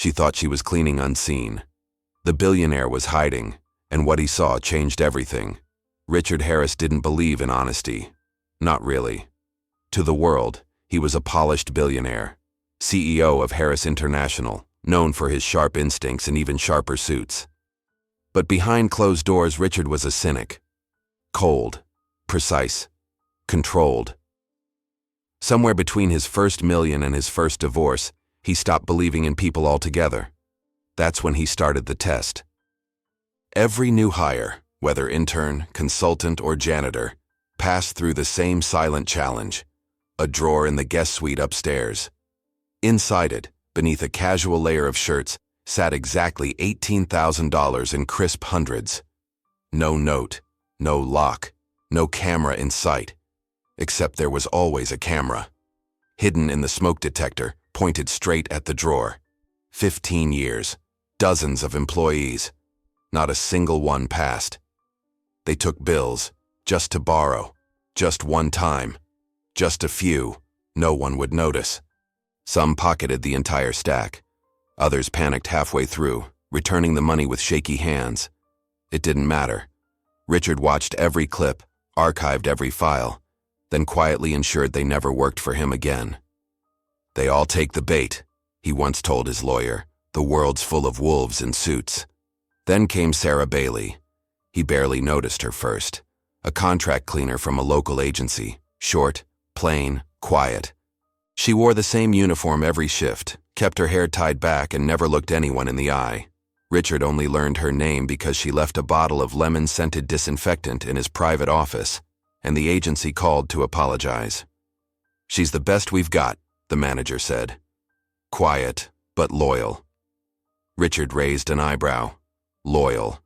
She thought she was cleaning unseen. The billionaire was hiding, and what he saw changed everything. Richard Harris didn't believe in honesty. Not really. To the world, he was a polished billionaire, CEO of Harris International, known for his sharp instincts and even sharper suits. But behind closed doors, Richard was a cynic. Cold, precise, controlled. Somewhere between his first million and his first divorce, he stopped believing in people altogether. That's when he started the test. Every new hire, whether intern, consultant, or janitor, passed through the same silent challenge: a drawer in the guest suite upstairs. Inside it, beneath a casual layer of shirts, sat exactly $18,000 in crisp hundreds. No note, no lock, no camera in sight. Except there was always a camera. Hidden in the smoke detector, pointed straight at the drawer. 15 years, dozens of employees. Not a single one passed. They took bills, just to borrow, just one time, just a few. No one would notice. Some pocketed the entire stack. Others panicked halfway through, returning the money with shaky hands. It didn't matter. Richard watched every clip, archived every file, then quietly ensured they never worked for him again. "They all take the bait," he once told his lawyer. "The world's full of wolves in suits." Then came Sarah Bailey. He barely noticed her first. A contract cleaner from a local agency, short, plain, quiet. She wore the same uniform every shift, kept her hair tied back, and never looked anyone in the eye. Richard only learned her name because she left a bottle of lemon-scented disinfectant in his private office, and the agency called to apologize. "She's the best we've got," the manager said. Quiet, but loyal. Richard raised an eyebrow. Loyal.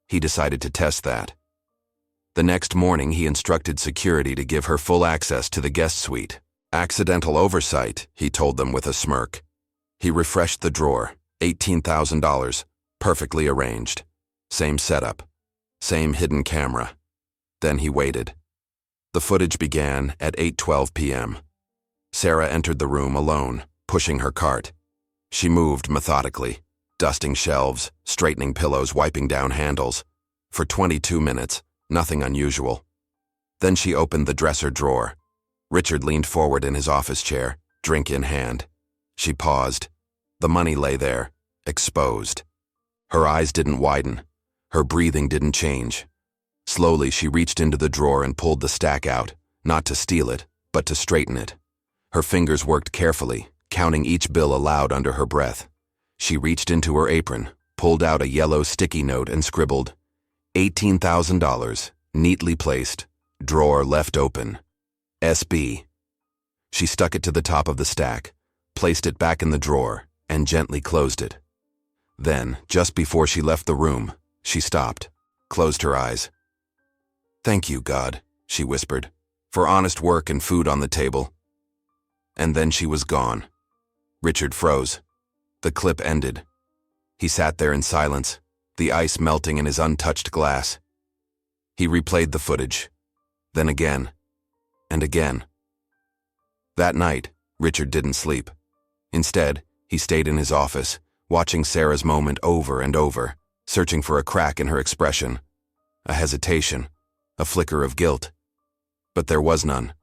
He decided to test that. The next morning, he instructed security to give her full access to the guest suite. "Accidental oversight," he told them with a smirk. He refreshed the drawer. $18,000, perfectly arranged. Same setup. Same hidden camera. Then he waited. The footage began at 8:12 p.m. Sarah entered the room alone, pushing her cart. She moved methodically, dusting shelves, straightening pillows, wiping down handles. For 22 minutes, nothing unusual. Then she opened the dresser drawer. Richard leaned forward in his office chair, drink in hand. She paused. The money lay there, exposed. Her eyes didn't widen. Her breathing didn't change. Slowly, she reached into the drawer and pulled the stack out, not to steal it, but to straighten it. Her fingers worked carefully, counting each bill aloud under her breath. She reached into her apron, pulled out a yellow sticky note, and scribbled, $18,000, neatly placed, drawer left open. SB. She stuck it to the top of the stack, placed it back in the drawer, and gently closed it. Then, just before she left the room, she stopped, closed her eyes. "Thank you, God," she whispered, "for honest work and food on the table." And then she was gone. Richard froze. The clip ended. He sat there in silence, the ice melting in his untouched glass. He replayed the footage, then again, and again. That night, Richard didn't sleep. Instead, he stayed in his office, watching Sarah's moment over and over, searching for a crack in her expression, a hesitation, a flicker of guilt. But there was none.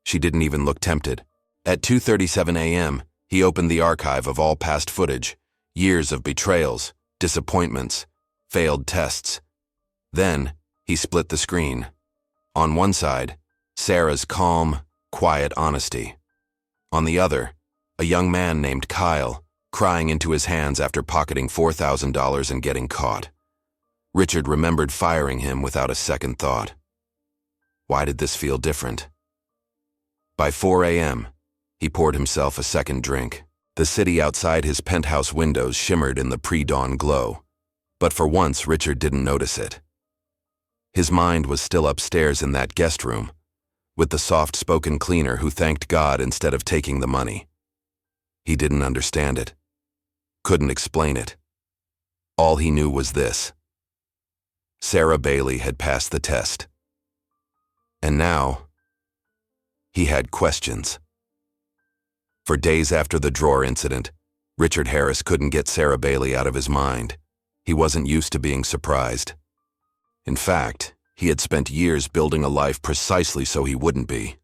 She didn't even look tempted. At 2:37 a.m., he opened the archive of all past footage, years of betrayals, disappointments, failed tests. Then, he split the screen. On one side, Sarah's calm, quiet honesty. On the other, a young man named Kyle, crying into his hands after pocketing $4,000 and getting caught. Richard remembered firing him without a second thought. Why did this feel different? By 4 a.m., he poured himself a second drink. The city outside his penthouse windows shimmered in the pre-dawn glow. But for once, Richard didn't notice it. His mind was still upstairs in that guest room, with the soft-spoken cleaner who thanked God instead of taking the money. He didn't understand it. Couldn't explain it. All he knew was this. Sarah Bailey had passed the test. And now, he had questions. For days after the drawer incident, Richard Harris couldn't get Sarah Bailey out of his mind. He wasn't used to being surprised. In fact, he had spent years building a life precisely so he wouldn't be.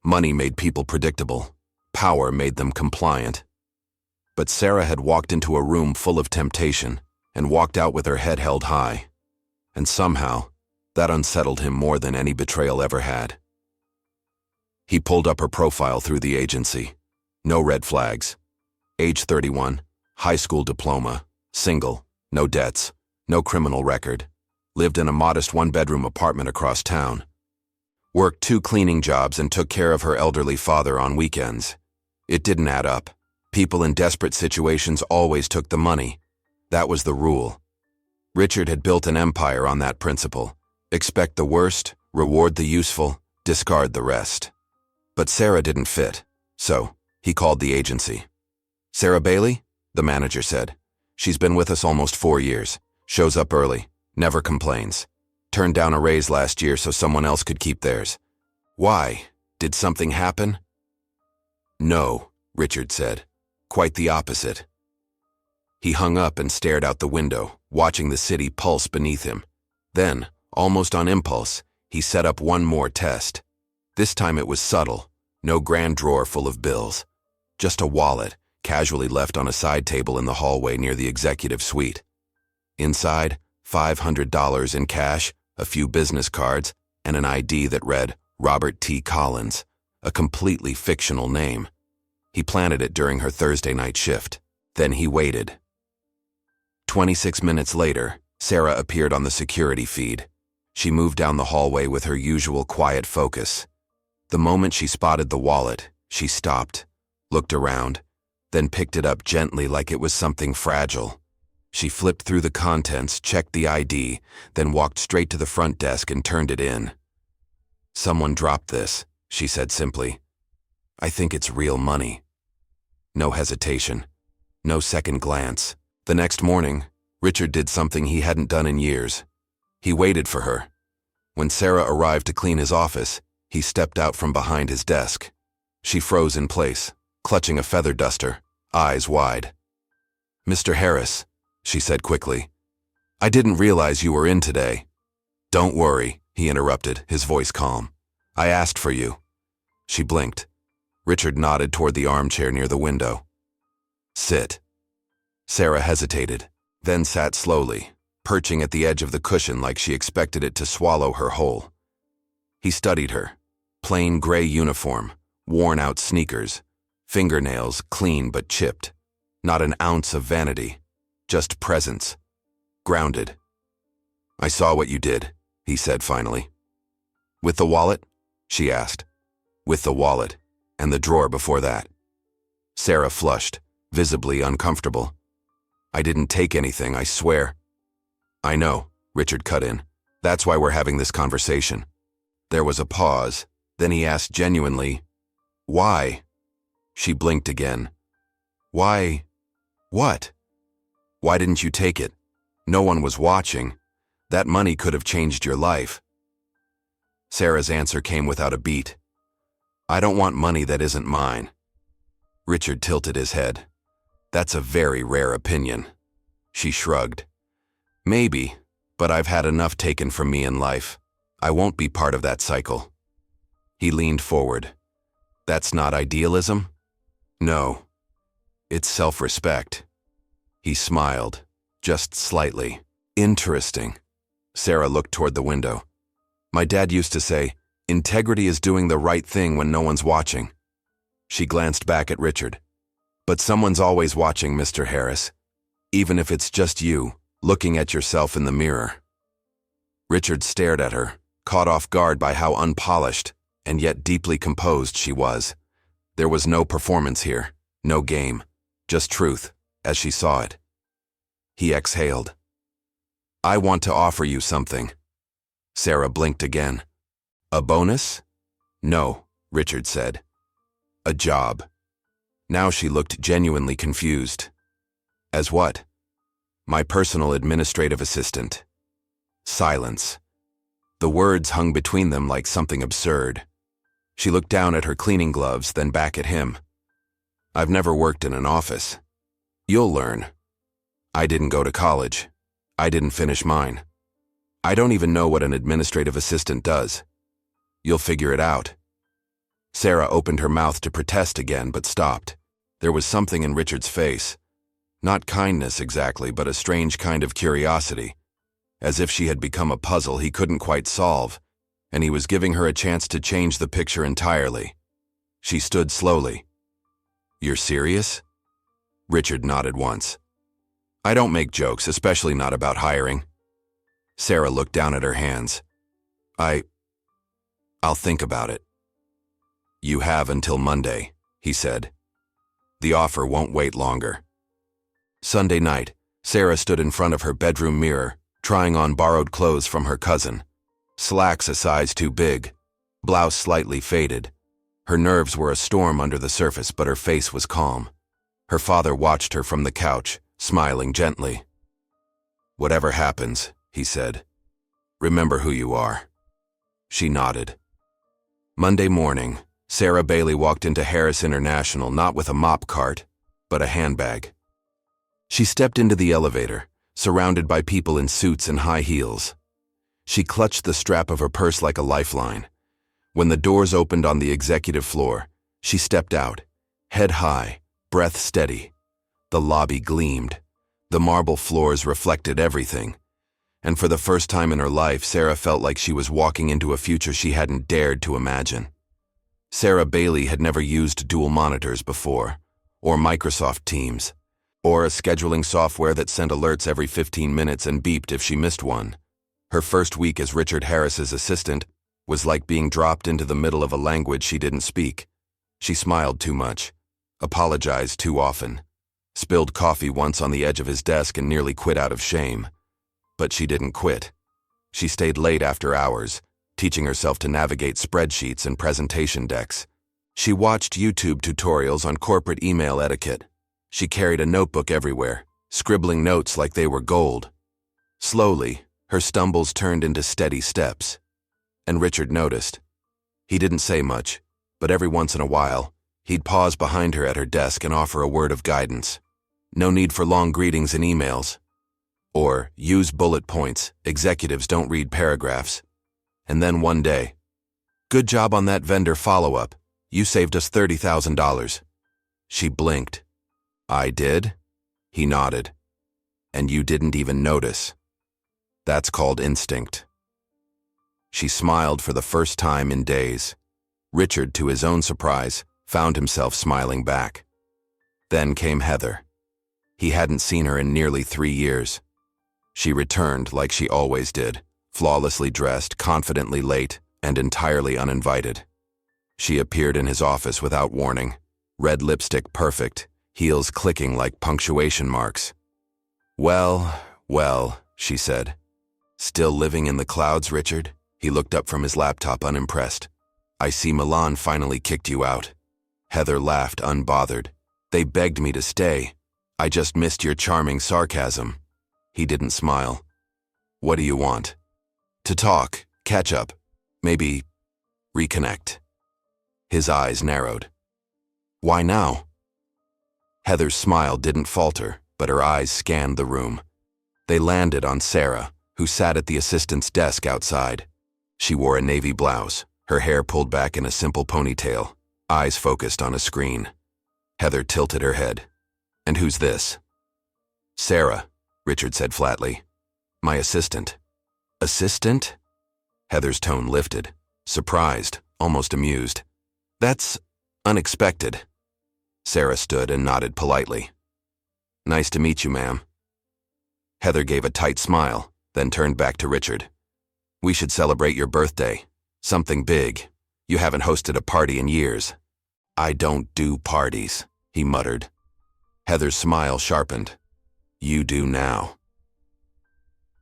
Money made people predictable. Power made them compliant. But Sarah had walked into a room full of temptation and walked out with her head held high. And somehow, that unsettled him more than any betrayal ever had. He pulled up her profile through the agency. No red flags. Age 31, high school diploma, single, no debts, no criminal record. Lived in a modest one-bedroom apartment across town. Worked 2 cleaning jobs and took care of her elderly father on weekends. It didn't add up. People in desperate situations always took the money. That was the rule. Richard had built an empire on that principle. Expect the worst, reward the useful, discard the rest. But Sarah didn't fit, so he called the agency. "Sarah Bailey?" the manager said. "She's been with us almost 4 years. Shows up early. Never complains. Turned down a raise last year so someone else could keep theirs. Why? Did something happen?" "No," Richard said. "Quite the opposite." He hung up and stared out the window, watching the city pulse beneath him. Then, almost on impulse, he set up one more test. This time it was subtle. No grand drawer full of bills. Just a wallet, casually left on a side table in the hallway near the executive suite. Inside, $500 in cash, a few business cards, and an ID that read Robert T. Collins, a completely fictional name. He planted it during her Thursday night shift. Then he waited. 26 minutes later, Sarah appeared on the security feed. She moved down the hallway with her usual quiet focus. The moment she spotted the wallet, she stopped, looked around, then picked it up gently like it was something fragile. She flipped through the contents, checked the ID, then walked straight to the front desk and turned it in. "Someone dropped this," she said simply. "I think it's real money." No hesitation. No second glance. The next morning, Richard did something he hadn't done in years. He waited for her. When Sarah arrived to clean his office, he stepped out from behind his desk. She froze in place, clutching a feather duster, eyes wide. "Mr. Harris," she said quickly. "I didn't realize you were in today." "Don't worry," he interrupted, his voice calm. "I asked for you." She blinked. Richard nodded toward the armchair near the window. "Sit." Sarah hesitated, then sat slowly, perching at the edge of the cushion like she expected it to swallow her whole. He studied her. Plain gray uniform, worn-out sneakers, fingernails clean but chipped. Not an ounce of vanity. Just presence. Grounded. "I saw what you did," he said finally. "With the wallet?" she asked. "With the wallet, and the drawer before that." Sarah flushed, visibly uncomfortable. "I didn't take anything, I swear." "I know," Richard cut in. "That's why we're having this conversation." There was a pause, then he asked genuinely, "Why?" She blinked again. "Why? What? Why didn't you take it? No one was watching. That money could have changed your life." Sarah's answer came without a beat. "I don't want money that isn't mine." Richard tilted his head. "That's a very rare opinion." She shrugged. "Maybe, but I've had enough taken from me in life. I won't be part of that cycle." He leaned forward. "That's not idealism?" "No. It's self-respect." He smiled, just slightly. "Interesting." Sarah looked toward the window. "My dad used to say, integrity is doing the right thing when no one's watching." She glanced back at Richard. "But someone's always watching, Mr. Harris. Even if it's just you, looking at yourself in the mirror." Richard stared at her, caught off guard by how unpolished and yet deeply composed she was. There was no performance here, no game, just truth, as she saw it. He exhaled. "I want to offer you something." Sarah blinked again. "A bonus?" "No," Richard said. "A job." Now she looked genuinely confused. "As what?" "My personal administrative assistant." Silence. The words hung between them like something absurd. She looked down at her cleaning gloves, then back at him. "I've never worked in an office." You'll learn. I didn't go to college. I didn't finish mine. I don't even know what an administrative assistant does. You'll figure it out. Sarah opened her mouth to protest again, but stopped. There was something in Richard's face. Not kindness exactly, but a strange kind of curiosity. As if she had become a puzzle he couldn't quite solve, and he was giving her a chance to change the picture entirely. She stood slowly. You're serious? Richard nodded once. I don't make jokes, especially not about hiring. Sarah looked down at her hands. I'll think about it. You have until Monday, he said. The offer won't wait longer. Sunday night, Sarah stood in front of her bedroom mirror, trying on borrowed clothes from her cousin. Slacks a size too big, blouse slightly faded. Her nerves were a storm under the surface, but her face was calm. Her father watched her from the couch, smiling gently. Whatever happens, he said, remember who you are. She nodded. Monday morning, Sarah Bailey walked into Harris International not with a mop cart, but a handbag. She stepped into the elevator, surrounded by people in suits and high heels. She clutched the strap of her purse like a lifeline. When the doors opened on the executive floor, she stepped out, head high, breath steady. The lobby gleamed. The marble floors reflected everything. And for the first time in her life, Sarah felt like she was walking into a future she hadn't dared to imagine. Sarah Bailey had never used dual monitors before, or Microsoft Teams, or a scheduling software that sent alerts every 15 minutes and beeped if she missed one. Her first week as Richard Harris's assistant was like being dropped into the middle of a language she didn't speak. She smiled too much, apologized too often, spilled coffee once on the edge of his desk and nearly quit out of shame. But she didn't quit. She stayed late after hours, teaching herself to navigate spreadsheets and presentation decks. She watched YouTube tutorials on corporate email etiquette. She carried a notebook everywhere, scribbling notes like they were gold. Slowly, her stumbles turned into steady steps. And Richard noticed. He didn't say much, but every once in a while, he'd pause behind her at her desk and offer a word of guidance. No need for long greetings and emails. Or, use bullet points, executives don't read paragraphs. And then one day, good job on that vendor follow-up. You saved us $30,000. She blinked. I did? He nodded. And you didn't even notice. That's called instinct. She smiled for the first time in days. Richard, to his own surprise, found himself smiling back. Then came Heather. He hadn't seen her in nearly 3 years. She returned like she always did, flawlessly dressed, confidently late, and entirely uninvited. She appeared in his office without warning, red lipstick perfect, heels clicking like punctuation marks. Well, she said. Still living in the clouds, Richard? He looked up from his laptop unimpressed. I see Milan finally kicked you out. Heather laughed unbothered. They begged me to stay. I just missed your charming sarcasm. He didn't smile. What do you want? To talk, catch up, maybe reconnect. His eyes narrowed. Why now? Heather's smile didn't falter, but her eyes scanned the room. They landed on Sarah, who sat at the assistant's desk outside. She wore a navy blouse, her hair pulled back in a simple ponytail, eyes focused on a screen. Heather tilted her head. And who's this? Sarah, Richard said flatly. My assistant. Assistant? Heather's tone lifted, surprised, almost amused. That's unexpected. Sarah stood and nodded politely. Nice to meet you, ma'am. Heather gave a tight smile, then turned back to Richard. We should celebrate your birthday. Something big. You haven't hosted a party in years. I don't do parties, he muttered. Heather's smile sharpened. You do now.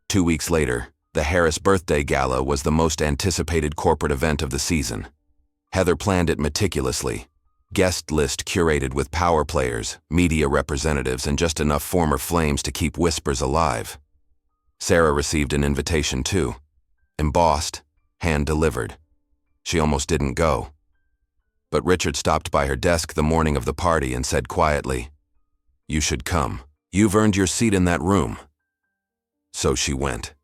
2 weeks later, the Harris Birthday Gala was the most anticipated corporate event of the season. Heather planned it meticulously. Guest list curated with power players, media representatives, and just enough former flames to keep whispers alive. Sarah received an invitation too. Embossed, hand-delivered. She almost didn't go. But Richard stopped by her desk the morning of the party and said quietly, You should come. You've earned your seat in that room." So she went.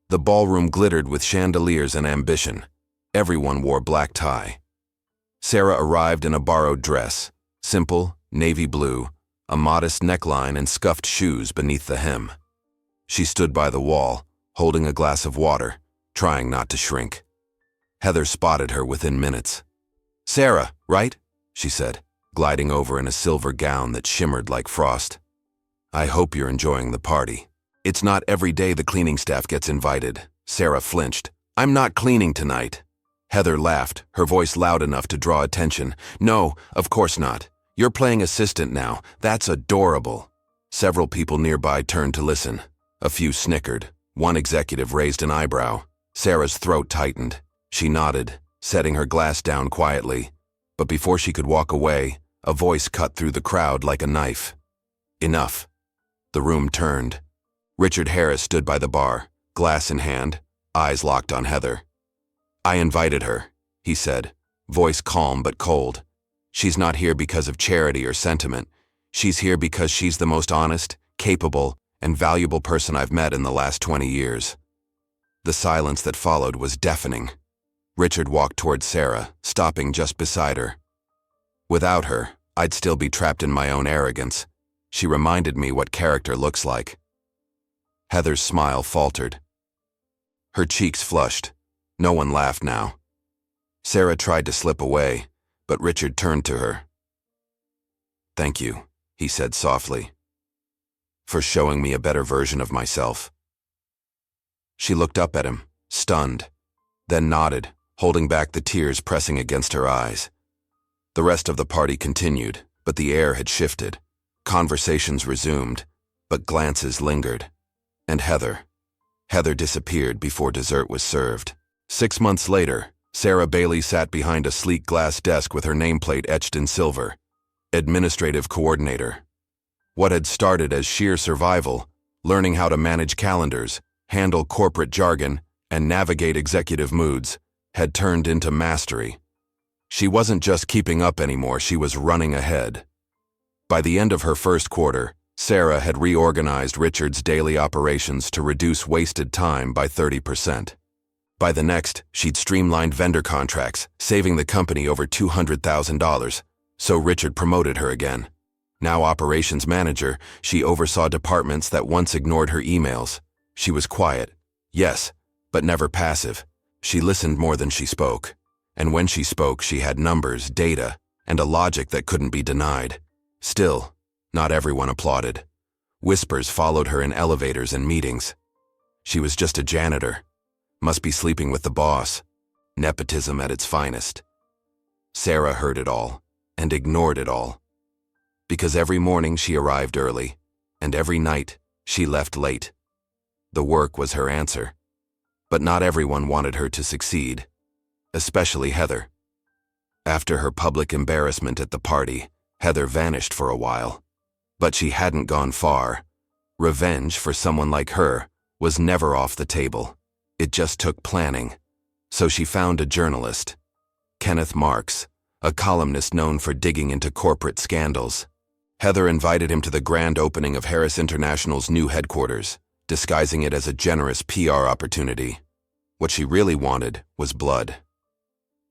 The ballroom glittered with chandeliers and ambition. Everyone wore black tie. Sarah arrived in a borrowed dress, simple, navy blue, a modest neckline and scuffed shoes beneath the hem. She stood by the wall, holding a glass of water, trying not to shrink. Heather spotted her within minutes. "Sarah, right?" she said, gliding over in a silver gown that shimmered like frost. "I hope you're enjoying the party. It's not every day the cleaning staff gets invited." Sarah flinched. "I'm not cleaning tonight." Heather laughed, her voice loud enough to draw attention. "No, of course not. You're playing assistant now. That's adorable." Several people nearby turned to listen. A few snickered. One executive raised an eyebrow. Sarah's throat tightened. She nodded, setting her glass down quietly. But before she could walk away, a voice cut through the crowd like a knife. "Enough." The room turned. Richard Harris stood by the bar, glass in hand, eyes locked on Heather. "I invited her," he said, voice calm but cold. "She's not here because of charity or sentiment. She's here because she's the most honest, capable, and valuable person I've met in the last 20 years. The silence that followed was deafening. Richard walked toward Sarah, stopping just beside her. "Without her, I'd still be trapped in my own arrogance. She reminded me what character looks like." Heather's smile faltered. Her cheeks flushed. No one laughed now. Sarah tried to slip away, but Richard turned to her. "Thank you," he said softly, "for showing me a better version of myself." She looked up at him, stunned, then nodded, holding back the tears pressing against her eyes. The rest of the party continued, but the air had shifted. Conversations resumed, but glances lingered. And Heather disappeared before dessert was served. 6 months later, Sarah Bailey sat behind a sleek glass desk with her nameplate etched in silver. Administrative coordinator. What had started as sheer survival, learning how to manage calendars, handle corporate jargon, and navigate executive moods, had turned into mastery. She wasn't just keeping up anymore, she was running ahead. By the end of her first quarter, Sarah had reorganized Richard's daily operations to reduce wasted time by 30%. By the next, she'd streamlined vendor contracts, saving the company over $200,000, so Richard promoted her again. Now operations manager, she oversaw departments that once ignored her emails. She was quiet, yes, but never passive. She listened more than she spoke. And when she spoke, she had numbers, data, and a logic that couldn't be denied. Still, not everyone applauded. Whispers followed her in elevators and meetings. She was just a janitor. Must be sleeping with the boss. Nepotism at its finest. Sarah heard it all, and ignored it all. Because every morning she arrived early, and every night she left late. The work was her answer. But not everyone wanted her to succeed, especially Heather. After her public embarrassment at the party, Heather vanished for a while. But she hadn't gone far. Revenge for someone like her was never off the table. It just took planning. So she found a journalist, Kenneth Marks, a columnist known for digging into corporate scandals. Heather invited him to the grand opening of Harris International's new headquarters, disguising it as a generous PR opportunity. What she really wanted was blood.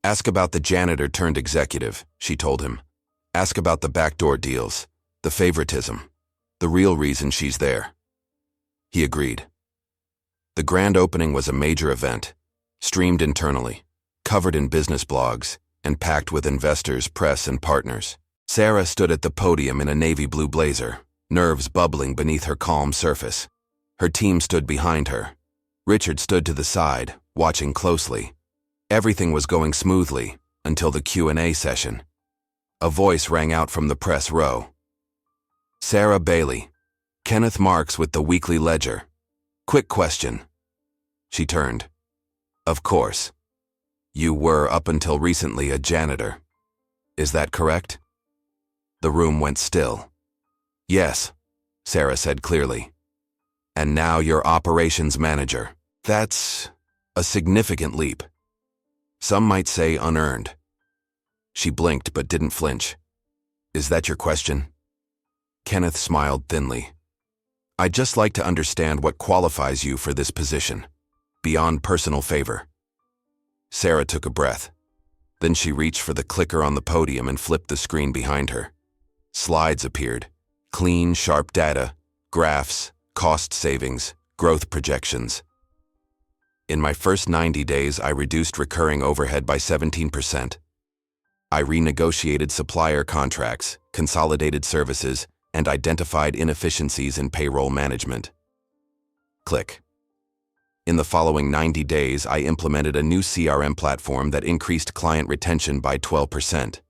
"Ask about the janitor turned executive," she told him. "Ask about the backdoor deals, the favoritism, the real reason she's there." He agreed. The grand opening was a major event, streamed internally, covered in business blogs, and packed with investors, press, and partners. Sarah stood at the podium in a navy blue blazer, nerves bubbling beneath her calm surface. Her team stood behind her. Richard stood to the side, watching closely. Everything was going smoothly until the Q&A session. A voice rang out from the press row. "Sarah Bailey, Kenneth Marks with the Weekly Ledger. Quick question." She turned. "Of course. You were, up until recently, a janitor. Is that correct?" The room went still. "Yes," Sarah said clearly. "And now you're operations manager. That's a significant leap. Some might say unearned." She blinked but didn't flinch. "Is that your question?" Kenneth smiled thinly. "I'd just like to understand what qualifies you for this position, beyond personal favor." Sarah took a breath. Then she reached for the clicker on the podium and flipped the screen behind her. Slides appeared. Clean, sharp data, graphs, cost savings, growth projections. "In my first 90 days, I reduced recurring overhead by 17%. I renegotiated supplier contracts, consolidated services, and identified inefficiencies in payroll management." Click. "In the following 90 days, I implemented a new CRM platform that increased client retention by 12%.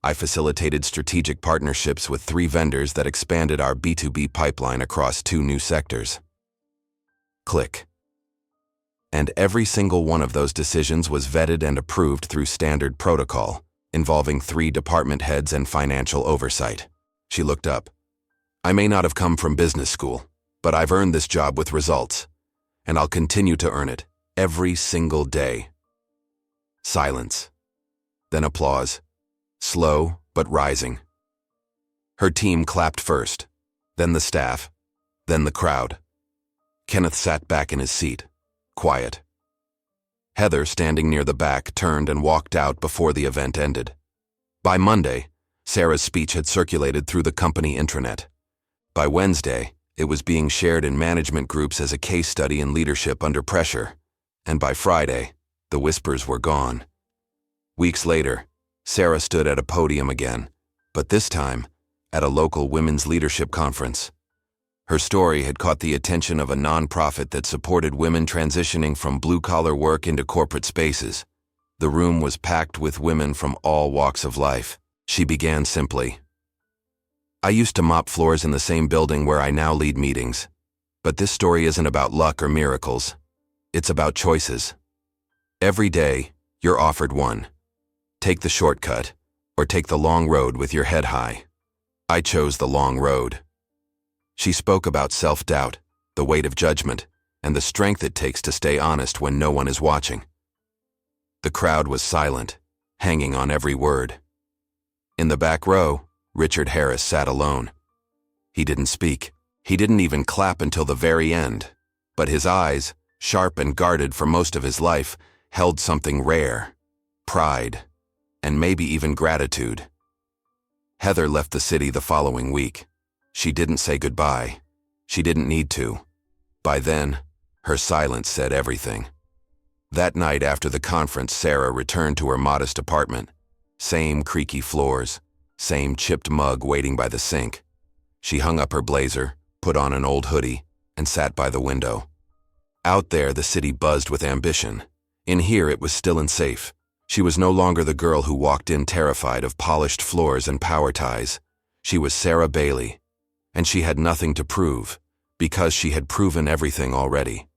I facilitated strategic partnerships with 3 vendors that expanded our B2B pipeline across 2 new sectors." Click. And every single one of those decisions was vetted and approved through standard protocol, involving 3 department heads and financial oversight. She looked up. "I may not have come from business school, but I've earned this job with results, and I'll continue to earn it every single day." Silence. Then applause. Slow, but rising. Her team clapped first, then the staff, then the crowd. Kenneth sat back in his seat, quiet. Heather, standing near the back, turned and walked out before the event ended. By Monday, Sarah's speech had circulated through the company intranet. By Wednesday, it was being shared in management groups as a case study in leadership under pressure. And by Friday, the whispers were gone. Weeks later, Sarah stood at a podium again, but this time, at a local women's leadership conference. Her story had caught the attention of a nonprofit that supported women transitioning from blue-collar work into corporate spaces. The room was packed with women from all walks of life. She began simply. "I used to mop floors in the same building where I now lead meetings. But this story isn't about luck or miracles. It's about choices. Every day, you're offered one. Take the shortcut, or take the long road with your head high. I chose the long road." She spoke about self-doubt, the weight of judgment, and the strength it takes to stay honest when no one is watching. The crowd was silent, hanging on every word. In the back row, Richard Harris sat alone. He didn't speak. He didn't even clap until the very end. But his eyes, sharp and guarded for most of his life, held something rare: pride, and maybe even gratitude. Heather left the city the following week. She didn't say goodbye. She didn't need to. By then, her silence said everything. That night after the conference, Sarah returned to her modest apartment. Same creaky floors, same chipped mug waiting by the sink. She hung up her blazer, put on an old hoodie, and sat by the window. Out there, the city buzzed with ambition. In here, it was still and safe. She was no longer the girl who walked in terrified of polished floors and power ties. She was Sarah Bailey, and she had nothing to prove, because she had proven everything already.